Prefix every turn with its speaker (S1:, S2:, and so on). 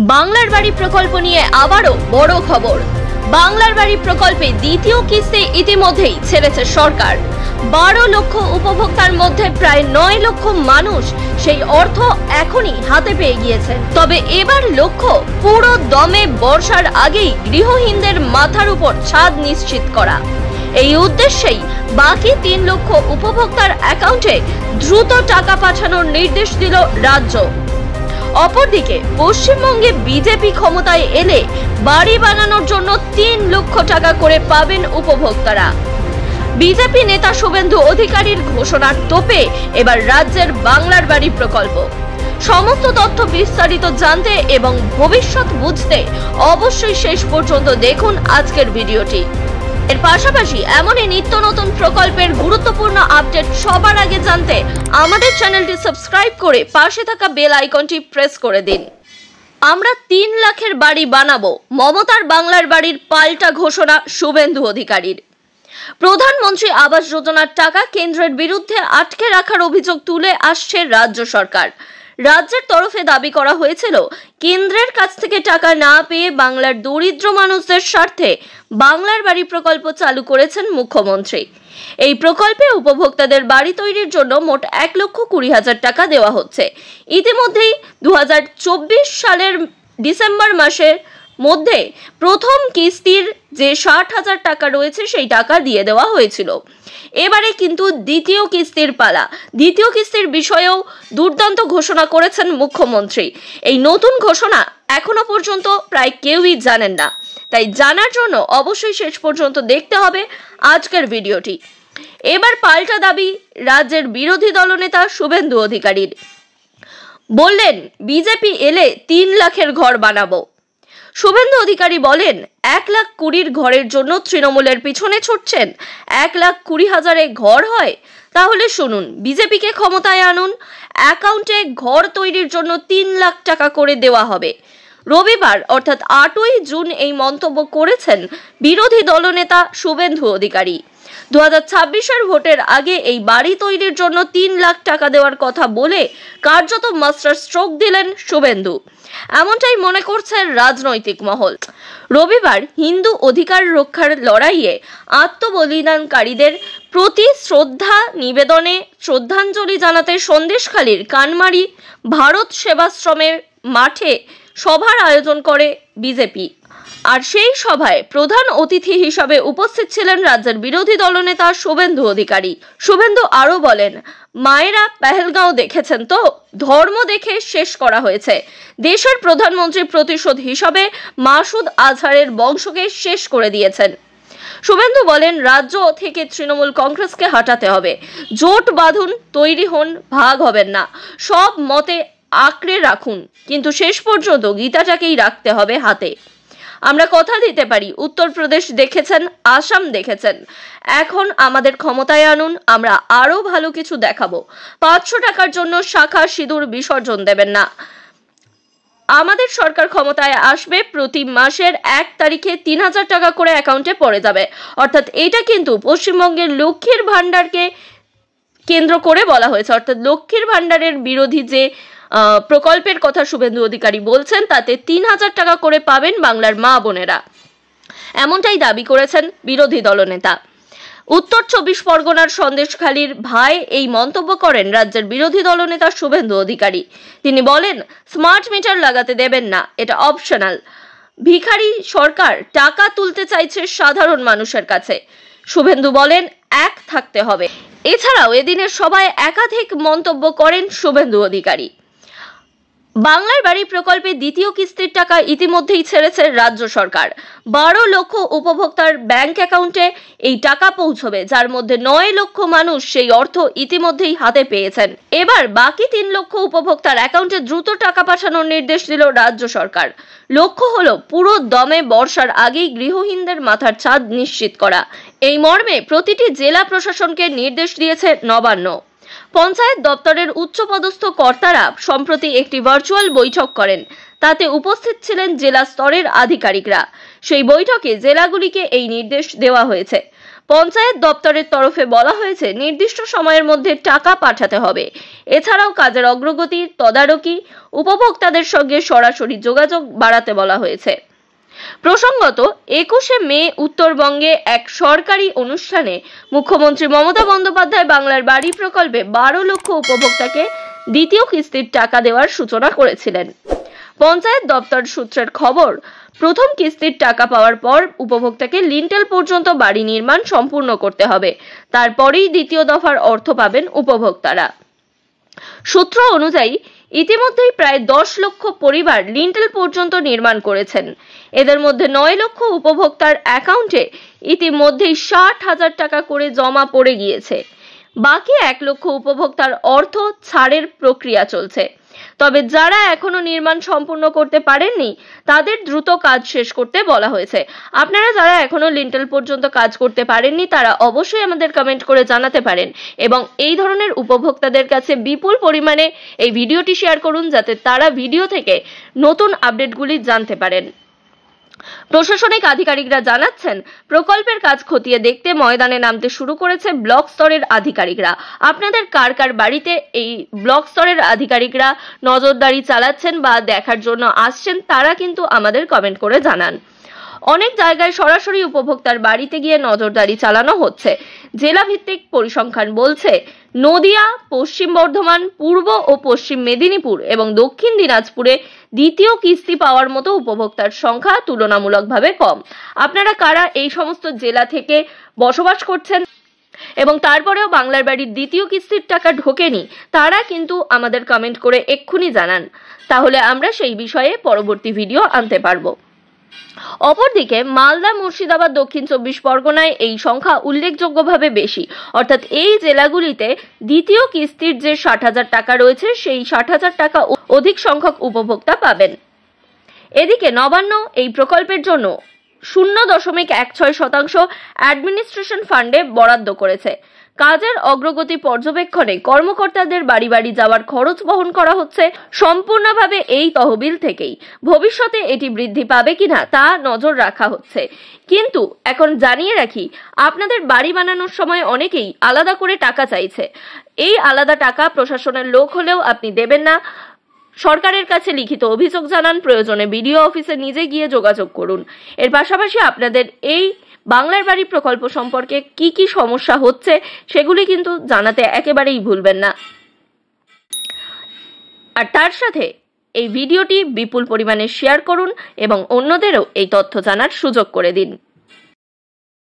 S1: বাংলার বাড়ি প্রকল্প নিয়ে আবারও বড় খবর। বাংলার বাড়ি প্রকল্পে দ্বিতীয় কিস্তি ইতিমধ্যেই ছেড়েছে সরকার। 12 লক্ষ উপভোক্তার মধ্যে প্রায় 9 লক্ষ মানুষ সেই অর্থ এখনই হাতে পেয়ে গিয়েছেন। তবে এবার লক্ষ্য পুরো দমে বর্ষার আগেই গৃহহীনদের মাথার উপর ছাদ নিশ্চিত করা। এই উদ্দেশ্যেই বাকি 3 লক্ষ উপভোক্তার অ্যাকাউন্টে দ্রুত টাকা পাঠানোর নির্দেশ দিল রাজ্য। অপরদিকে পশ্চিমবঙ্গে বিজেপি ক্ষমতায় এলে বাড়ি বানানোর জন্য 3 লক্ষ টাকা করে পাবেন উপভোক্তারা। বিজেপি নেতা শুভেন্দু অধিকারীর ঘোষণার তোপে এবার রাজ্যের বাংলার বাড়ি প্রকল্প। সমস্ত তথ্য বিস্তারিত জানতে এবং ভবিষ্যৎ বুঝতে অবশ্যই শেষ পর্যন্ত দেখুন আজকের ভিডিওটি। এর পাশাপাশি এমনই নিত্য নতুন প্রকল্পের গুরুত্বপূর্ণ আপডেট সবার আগে জানতে আমাদের চ্যানেলটি সাবস্ক্রাইব করে পাশে থাকা বেল আইকনটি প্রেস করে দিন। আমরা 3 লাখের বাড়ি বানাবো, মমতার বাংলার বাড়ির পাল্টা ঘোষণা শুভেন্দু অধিকারীর। প্রধানমন্ত্রী আবাস যোজনার টাকা কেন্দ্রের বিরুদ্ধে আটকে রাখার অভিযোগ তুলে আসছে রাজ্য সরকার। রাজ্যের তরফে দাবি করা হয়েছিল, কেন্দ্রের কাছ থেকে টাকা না পেয়ে বাংলার দরিদ্র মানুষদের স্বার্থে বাংলার বাড়ি প্রকল্প চালু করেছেন মুখ্যমন্ত্রী। এই প্রকল্পে উপভোক্তাদের বাড়ি তৈরির জন্য মোট 1,20,000 টাকা দেওয়া হচ্ছে। ইতিমধ্যেই 2024 সালের ডিসেম্বর মাসের মধ্যে প্রথম কিস্তির যে 60,000 টাকা রয়েছে সেই টাকা দিয়ে দেওয়া হয়েছিল। এবারে কিন্তু দ্বিতীয় কিস্তির পালা। দ্বিতীয় কিস্তির বিষয়েও দুর্দান্ত ঘোষণা করেছেন মুখ্যমন্ত্রী। এই নতুন ঘোষণা এখনো পর্যন্ত প্রায় কেউই জানেন না, তাই জানার জন্য অবশ্যই শেষ পর্যন্ত দেখতে হবে আজকের ভিডিওটি। এবার পাল্টা দাবি রাজ্যের বিরোধী দলনেতা শুভেন্দু অধিকারীর। বললেন, বিজেপি এলে 3 লাখের ঘর বানাবো। শুভেন্দু অধিকারী বলেন, 1,20,000 ঘরের জন্য তৃণমূলের পিছনে ছুটছেন। 1,20,000 ঘর হয়? তাহলে শুনুন, বিজেপিকে ক্ষমতায় আনুন, অ্যাকাউন্টে ঘর তৈরির জন্য 3 লাখ টাকা করে দেওয়া হবে। রবিবার অর্থাৎ 8ই জুন এই মন্তব্য করেছেন বিরোধী দলনেতা শুভেন্দু অধিকারী। 2026-এর ভোটের আগে এই বাড়ি তৈরির জন্য 3 লাখ টাকা দেওয়ার কথা বলে কার্যত মাস্টার স্ট্রোক দিলেন শুভেন্দু। এমনটাই মনে করছে রাজনৈতিক মহল। রবিবার হিন্দু অধিকার রক্ষার লড়াইয়ে আত্মবলিদানকারীদের প্রতি শ্রদ্ধা নিবেদনে শ্রদ্ধাঞ্জলি জানাতে সন্দেশখালীর কানমারি ভারত সেবাশ্রমের মাঠে সভার আয়োজন করে বিজেপি। আর সেই সভায় প্রধান অতিথি হিসাবে উপস্থিত ছিলেন রাজ্যের বিরোধী দলনেতা শুভেন্দু অধিকারী। শুভেন্দু আরো বলেন, মায়েরা পেহেলগাঁও দেখেছেন তো? ধর্ম দেখে শেষ করা হয়েছে। দেশের প্রধানমন্ত্রী প্রতিশোধ হিসাবে মাসুদ আজহারের বংশকে শেষ করে দিয়েছেন। শুভেন্দু বলেন, রাজ্য থেকে তৃণমূল কংগ্রেসকে হটাতে হবে। জোট বাঁধুন, তৈরি হন, ভাগ হবেন না। সব মতে আঁকড়ে রাখুন, কিন্তু শেষ পর্যন্ত গীতাটাকেই রাখতে হবে হাতে। আমরা কথা দিতে পারি, উত্তরপ্রদেশ দেখেছেন, আসাম দেখেছেন, এখন আমাদের ক্ষমতায় আনুন, আমরা আরো ভালো কিছু দেখাবো। 500 টাকার জন্য শাখা সিঁদুর বিসর্জন দেবেন না। আমাদের সরকার ক্ষমতায় আসবে, প্রতি মাসের 1 তারিখে 3,000 টাকা করে অ্যাকাউন্টে পড়ে যাবে। অর্থাৎ এটা কিন্তু পশ্চিমবঙ্গের লক্ষ্মীর ভান্ডারকে কেন্দ্র করে বলা হয়েছে। অর্থাৎ লক্ষ্মীর ভান্ডারের বিরোধী যে প্রকল্পের কথা শুভেন্দু অধিকারী বলছেন, তাতে 3,000 টাকা করে পাবেন বাংলার মা বোনেরা। এমনটাই দাবি করেছেন বিরোধী দলনেতা। উত্তর 24 পরগনার সন্দেশখালীর ভাই এই মন্তব্য করেন রাজ্যের বিরোধী দলনেতা শুভেন্দু অধিকারী। তিনি বলেন, স্মার্ট মিটার লাগাতে দেবেন না, এটা অপশনাল। ভিখারি সরকার টাকা তুলতে চাইছে সাধারণ মানুষের কাছে। শুভেন্দু বলেন, এক থাকতে হবে। এছাড়াও এদিনের সভায় একাধিক মন্তব্য করেন শুভেন্দু অধিকারী। বাংলার বাড়ি প্রকল্পে দ্বিতীয় কিস্তির টাকা ইতিমধ্যেই ছেড়েছে রাজ্য সরকার। 12 লক্ষ উপভোক্তার ব্যাংক অ্যাকাউন্টে এই টাকা পৌঁছবে, যার মধ্যে 9 লক্ষ মানুষ সেই অর্থ ইতিমধ্যেই হাতে পেয়েছেন। এবার বাকি 3 লক্ষ উপভোক্তার অ্যাকাউন্টে দ্রুত টাকা পাঠানোর নির্দেশ দিল রাজ্য সরকার। লক্ষ্য হলো পুরো দমে বর্ষার আগেই গৃহহীনদের মাথার ছাদ নিশ্চিত করা। এই মর্মে প্রতিটি জেলা প্রশাসনকে নির্দেশ দিয়েছে নবান্ন। পঞ্চায়েত দপ্তরের উচ্চপদস্থ কর্তারা সম্প্রতি একটি ভার্চুয়াল বৈঠক করেন। তাতে উপস্থিত ছিলেন জেলা স্তরের আধিকারিকরা। সেই বৈঠকে জেলাগুলিকে এই নির্দেশ দেওয়া হয়েছে। পঞ্চায়েত দপ্তরের তরফে বলা হয়েছে নির্দিষ্ট সময়ের মধ্যে টাকা পাঠাতে হবে। এছাড়াও কাজের অগ্রগতি তদারকি, উপভোক্তাদের সঙ্গে সরাসরি যোগাযোগ বাড়াতে বলা হয়েছে। প্রসঙ্গত 21শে মে উত্তরবঙ্গে এক সরকারি অনুষ্ঠানে মুখ্যমন্ত্রী মমতা বন্দ্যোপাধ্যায় বাংলার বাড়ি প্রকল্পে 12 লক্ষ উপভোক্তাকে দ্বিতীয় কিস্তির টাকা দেওয়ার সূচনা করেছিলেন। পঞ্চায়েত দপ্তর সূত্রের খবর, প্রথম কিস্তির টাকা পাওয়ার পর উপভোক্তাকে লিন্টেল পর্যন্ত বাড়ি নির্মাণ সম্পূর্ণ করতে হবে। তারপরেই দ্বিতীয় দফার অর্থ পাবেন উপভোক্তারা। সূত্র অনুযায়ী ইতিমধ্যেই প্রায় 10 লক্ষ পরিবার লিন্টেল পর্যন্ত নির্মাণ করেছেন। এদের মধ্যে 9 লক্ষ উপভোক্তার অ্যাকাউন্টে ইতিমধ্যেই 60,000 টাকা করে জমা পড়ে গিয়েছে। বাকি 1 লক্ষ উপভোক্তার অর্থ ছাড়ের প্রক্রিয়া চলছে। তবে যারা এখনো নির্মাণ সম্পূর্ণ করতে পারেননি তাদের দ্রুত কাজ শেষ করতে বলা হয়েছে। আপনারা যারা এখনো লিন্টেল পর্যন্ত কাজ করতে পারেননি তারা অবশ্যই আমাদের কমেন্ট করে জানাতে পারেন এবং এই ধরনের উপভোক্তাদের কাছে বিপুল পরিমাণে এই ভিডিওটি শেয়ার করুন যাতে তারা ভিডিও থেকে নতুন আপডেটগুলি জানতে পারেন। প্রশাসনিক আধিকারিকরা জানাচ্ছেন, প্রকল্পের কাজ খতিয়ে দেখতে ময়দানে নামতে শুরু করেছে ব্লক স্তরের আধিকারিকরা। আপনাদের কার কার বাড়িতে এই ব্লক স্তরের আধিকারিকরা নজরদারি চালাচ্ছেন বা দেখার জন্য আসছেন তারা কিন্তু আমাদের কমেন্ট করে জানান। অনেক জায়গায় সরাসরি উপভোক্তার বাড়িতে গিয়ে নজরদারি চালানো হচ্ছে। জেলা ভিত্তিক পরিসংখ্যান বলছে, নদিয়া, পশ্চিম বর্ধমান, পূর্ব ও পশ্চিম মেদিনীপুর এবং দক্ষিণ দিনাজপুরে দ্বিতীয় কিস্তি পাওয়ার মতো উপভোক্তার সংখ্যা তুলনামূলকভাবে কম। আপনারা কারা এই সমস্ত জেলা থেকে বসবাস করছেন এবং তারপরেও বাংলার বাড়ির দ্বিতীয় কিস্তির টাকা ঢোকেনি তারা কিন্তু আমাদের কমেন্ট করে এক্ষুনি জানান, তাহলে আমরা সেই বিষয়ে পরবর্তী ভিডিও আনতে পারবো। অপরদিকে মালদা, মুর্শিদাবাদ, দক্ষিণ 24 পরগনায় এই সংখ্যা উল্লেখযোগ্যভাবে বেশি। অর্থাৎ এই জেলাগুলিতে দ্বিতীয় কিস্তির যে 60,000 টাকা রয়েছে সেই 60,000 টাকা অধিক সংখ্যক উপভোক্তা পাবেন। এদিকে নবান্ন এই প্রকল্পের জন্য 0.16% অ্যাডমিনিস্ট্রেশন ফান্ডে বরাদ্দ করেছে। কাজের অগ্রগতি পর্যবেক্ষণে কর্মকর্তাদের বাড়ি বাড়ি যাওয়ার খরচ বহন করা হচ্ছে সম্পূর্ণভাবে এই তহবিল থেকেই। ভবিষ্যতে এটি বৃদ্ধি পাবে কিনা তা নজর রাখা হচ্ছে। কিন্তু এখন জানিয়ে রাখি, আপনাদের বাড়ি বানানোর সময় অনেকেই আলাদা করে টাকা চাইছে। এই আলাদা টাকা প্রশাসনের লোক হলেও আপনি দেবেন না। সরকারের কাছে লিখিত অভিযোগ জানান, প্রয়োজনে বিডিও অফিসে নিজে গিয়ে যোগাযোগ করুন। এর পাশাপাশি আপনাদের এই বাংলার বাড়ি প্রকল্প সম্পর্কে কি কি সমস্যা হচ্ছে সেগুলি কিন্তু জানাতে একেবারেই ভুলবেন না। আর তার সাথে এই ভিডিওটি বিপুল পরিমাণে শেয়ার করুন এবং অন্যদেরও এই তথ্য জানার সুযোগ করে দিন।